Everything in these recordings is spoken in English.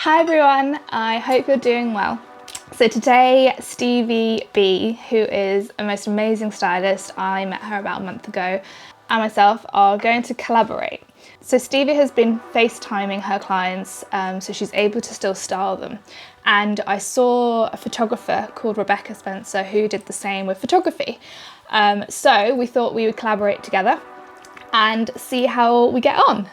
Hi everyone, I hope you're doing well. So today, Stevie B, who is a most amazing stylist, I met her about a month ago, and myself are going to collaborate. So Stevie has been FaceTiming her clients so she's able to still style them. And I saw a photographer called Rebecca Spencer who did the same with photography. So we thought we would collaborate together and see how we get on.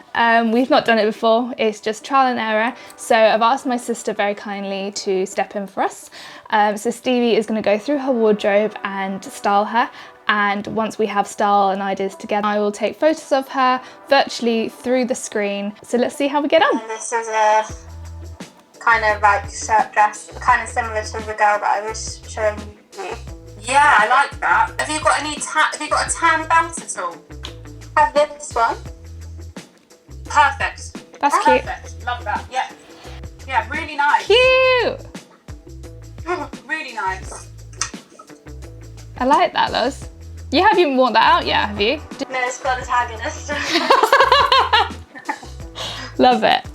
We've not done it before, it's just trial and error. So I've asked my sister very kindly to step in for us. So Stevie is going to go through her wardrobe and style her. And once we have style and ideas together, I will take photos of her virtually through the screen. So let's see how we get on. And this is a kind of like shirt dress, kind of similar to the girl that I was showing you. Yeah, I like that. Have you got a tan belt at all? Have this one. Perfect. That's cute. Perfect. Love that. Yeah. Yeah, really nice. Cute! Really nice. I like that, Loz. You haven't worn that out yet, have you? No, it's got a tag in it. Love it.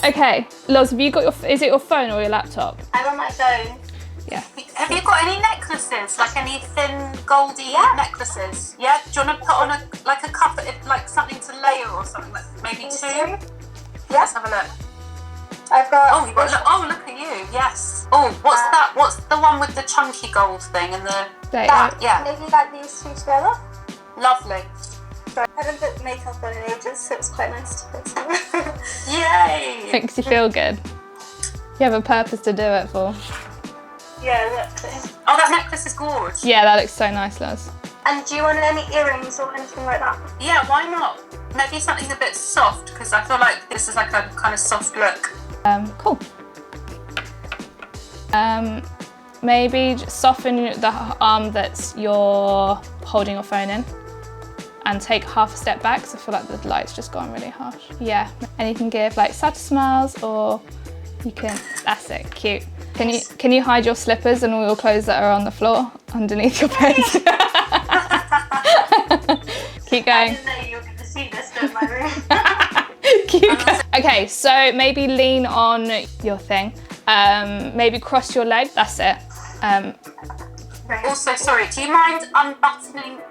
Okay, Loz, have you got is it your phone or your laptop? I'm on my phone. Yeah. Have you got any necklaces? Like any thin goldy necklaces? Yeah? Do you want to put on a cup, like something to layer or something? Like maybe two? Yeah. Let's have a look. I've got. Oh, look at you. Yes. Oh, what's that? What's the one with the chunky gold thing and the... That. Yeah. Maybe like these two together. Lovely. I haven't put makeup on in ages, so it's quite nice to put some. Yay! Makes you feel good. You have a purpose to do it for. Yeah, exactly. Oh, that necklace is gorgeous. Yeah, that looks so nice, Loz. And do you want any earrings or anything like that? Yeah, why not? Maybe something a bit soft, because I feel like this is like a kind of soft look. Cool. Maybe just soften the arm that you're holding your phone in and take half a step back, because I feel like the light's just gone really harsh. Yeah, and you can give like sad smiles, or you can, that's it, cute. Can you hide your slippers and all your clothes that are on the floor underneath your bed? Keep going. I didn't know you were going to see this in my room. Keep going. Okay, so maybe lean on your thing. Maybe cross your leg, that's it. Right. Also, sorry, do you mind unbuttoning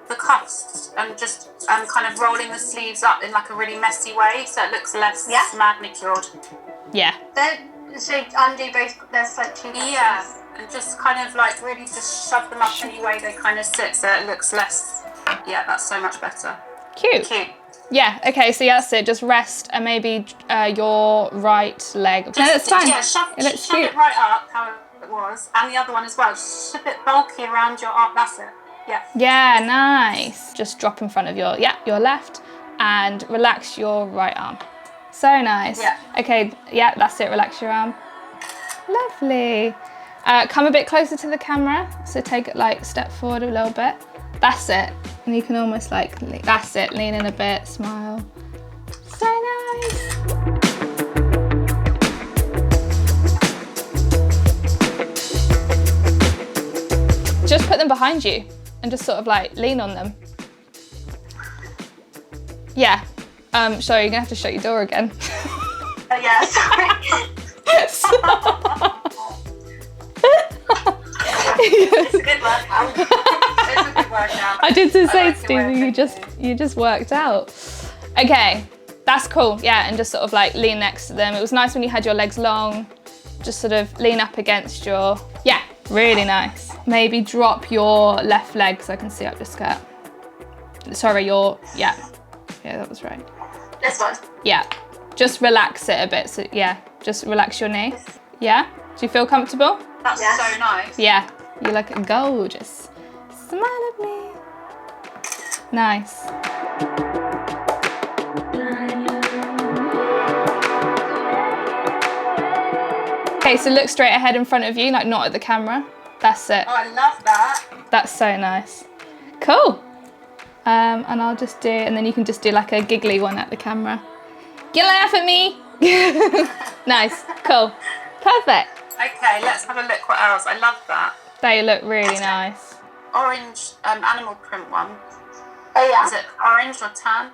the cuffs and just kind of rolling the sleeves up in like a really messy way so it looks less manicured? Yeah. So undo both, there's like two buttons. Yeah, and just kind of like really just shove them up any way they kind of sit so it looks less, yeah, that's so much better. Cute. Yeah, okay, so that's it. Just rest and maybe your right leg. No, that's fine. Yeah, shove cute. it right up how it was, and the other one as well. Just a bit bulky around your arm, that's it. Yeah. Yeah, nice. Just drop in front of your left and relax your right arm. So nice. Yeah. Okay, yeah, that's it. Relax your arm. Lovely. Come a bit closer to the camera. So take it like step forward a little bit. That's it. And you can almost like, that's it. Lean in a bit, smile. So nice. Just put them behind you and just sort of like lean on them. Yeah. Sorry, you're gonna have to shut your door again. Oh yeah, sorry. It's a good workout. It's a good workout. I did to say, like Stevie, you just worked out. Okay, that's cool. Yeah, and just sort of like lean next to them. It was nice when you had your legs long. Just sort of lean up against your, yeah, really nice. Maybe drop your left leg so I can see up your skirt. Sorry, yeah, that was right. This one. Yeah, just relax it a bit. So yeah, just relax your knee. Yeah, do you feel comfortable? That's so nice. Yeah, you look gorgeous. Smile at me. Nice. Okay, so look straight ahead in front of you, like not at the camera. That's it. Oh, I love that. That's so nice. Cool. And I'll just do, and then you can just do like a giggly one at the camera. You laugh at me. Nice, cool, perfect. Okay, let's have a look what else. I love that. They look really nice. Orange animal print one. Oh yeah. Is it orange or tan?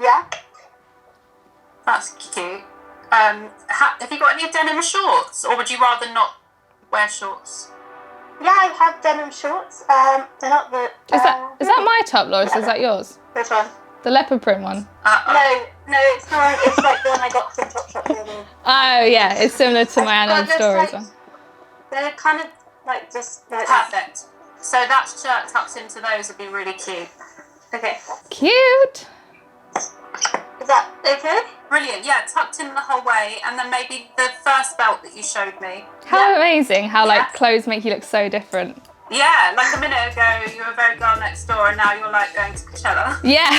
Yeah. That's cute. Have you got any denim shorts, or would you rather not wear shorts? Yeah, I have denim shorts. They're not the... Is that my top, Laura? Is that yours? Which one? The leopard print one? No, it's not. It's like the one I got from Topshop the other day. Oh yeah, it's similar to my Anna Stories one. They're kind of like just like Perfect. So that shirt tucked into those would be really cute. Okay. Cute. Is that okay? Brilliant. Yeah, tucked in the whole way, and then maybe the first belt that you showed me. How amazing! How like clothes make you look so different. Yeah, like a minute ago you were very girl next door, and now you're like going to Coachella. Yeah.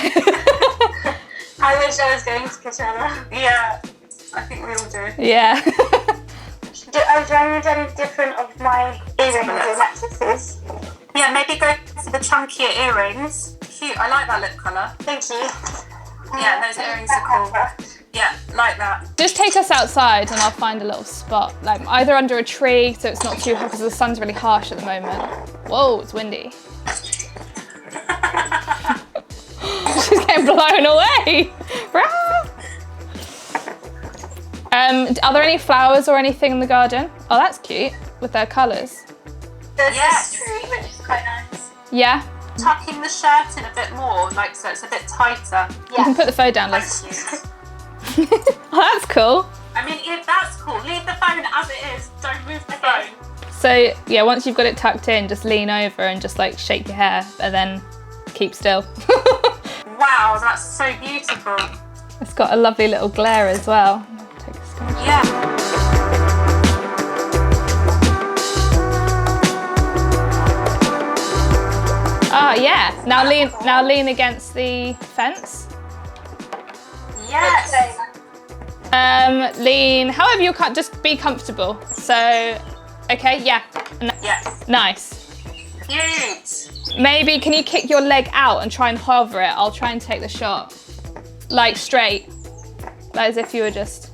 I wish I was going to Coachella. Yeah, I think we all do. Yeah. Do I need any different of my earrings or necklaces? Yeah, maybe go for the chunkier earrings. Cute, I like that lip colour. Thank you. Yeah, those earrings are cool. Yeah, like that. Just take us outside and I'll find a little spot, like either under a tree so it's not too hot because the sun's really harsh at the moment. Whoa, it's windy. She's getting blown away. Are there any flowers or anything in the garden? Oh, that's cute with their colours. There's this tree, which is quite nice. Yeah. Tucking the shirt in a bit more, like so it's a bit tighter. You can put the phone down, Liz. Thank you. Oh, that's cool. I mean, that's cool. Leave the phone as it is. Don't move the phone. So yeah, once you've got it tucked in, just lean over and just like shake your hair and then keep still. Wow, that's so beautiful. It's got a lovely little glare as well. Take a screenshot. Yeah. Oh yeah. Now lean against the fence. Yes. Lean however you can't, just be comfortable. So okay, yeah. Yes. Nice. Cute. Maybe can you kick your leg out and try and hover it? I'll try and take the shot. Like straight. Like as if you were just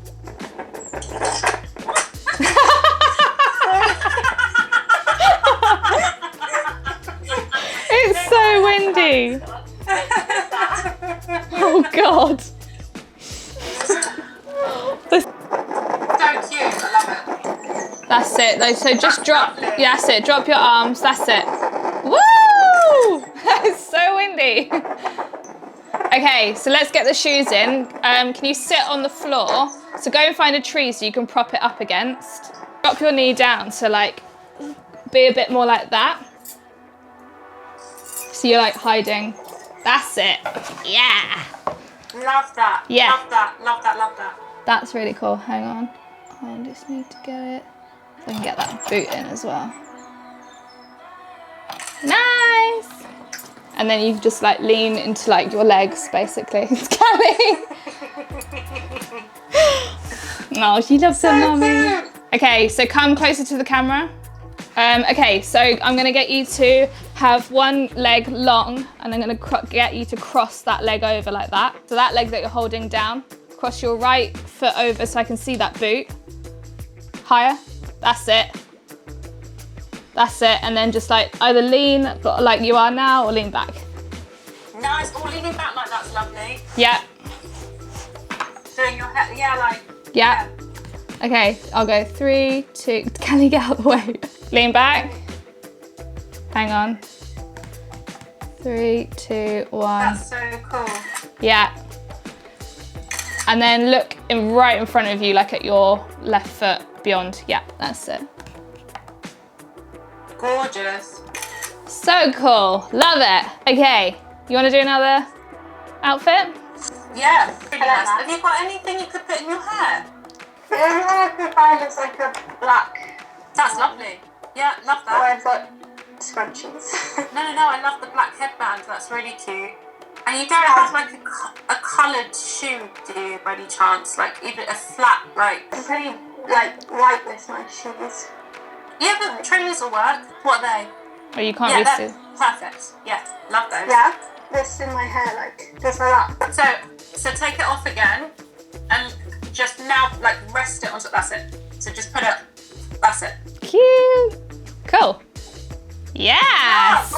It's so windy. Oh God. So cute. I love it. That's it. So just drop. Yeah, that's it. Drop your arms. That's it. Woo! It's so windy. Okay, so let's get the shoes in. Can you sit on the floor? So go and find a tree so you can prop it up against. Drop your knee down. So like, be a bit more like that. So you're like hiding. That's it. Yeah. Love that. Yeah. Love that. Love that. Love that. That's really cool. Hang on. I just need to get it. So I can get that boot in as well. Nice. And then you just like lean into like your legs basically. It's Kelly. Oh, she loves her mummy. Okay, so come closer to the camera. Okay, so I'm gonna get you to have one leg long and I'm gonna get you to cross that leg over like that. So that leg that you're holding down, cross your right foot over so I can see that boot. Higher, that's it. That's it, and then just like either lean like you are now or lean back. Nice, or leaning back like that's lovely. Yeah. Doing your head, yeah, like. Yeah. Okay, I'll go 3, 2, can you get out of the way? Lean back. Hang on. 3, 2, 1. That's so cool. Yeah. And then look right in front of you, like at your left foot beyond. Yeah, that's it. Gorgeous. So cool, love it. Okay, you wanna do another outfit? Yeah, really nice. Have you got anything you could put in your hair? The only one I can find is like a black. That's lovely. Yeah, love Where that. I've got scrunchies. No, I love the black headband. That's really cute. And you don't have like a coloured shoe, do you, by any chance? Like even a flat, like. I'm pretty like white with my shoes. Yeah, but trainers will work. What are they? Or you can't Yeah, really they're see. perfect. Yeah, love those. Yeah, this in my hair, like just like that. So take it off again, and just now like rest it on. That's it. So just put it. That's it. Cute. Cool. Yes.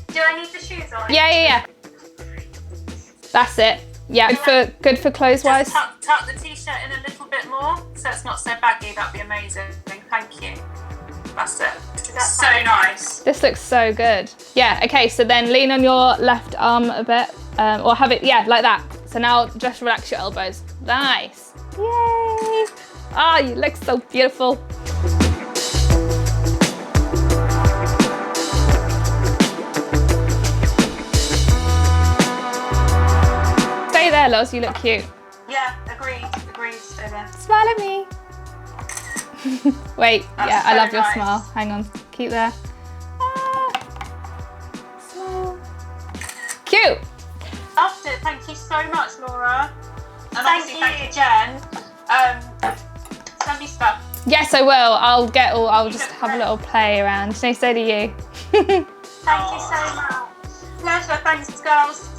Do I need the shoes on? Yeah. That's it. Yeah, good for clothes wise. Just tuck the t-shirt in a little bit more, so it's not so baggy. That'd be amazing. Thank you. That's it. That's so nice. This looks so good. Yeah, okay, so then lean on your left arm a bit, or have it, yeah, like that. So now just relax your elbows. Nice. Yay. Ah, you look so beautiful. Stay there, Loz, you look cute. Yeah, agreed, stay there. Smile at me. Wait, That's yeah, I so love your nice. smile. Hang on, keep there. Ah. Smile. Cute. Loved it. Thank you so much, Laura. And Thank obviously you. thank you, Jen. Send me stuff. Yes, I will. I'll just have a little play around. No, so do you. Thank you so much. Pleasure. Thanks, girls.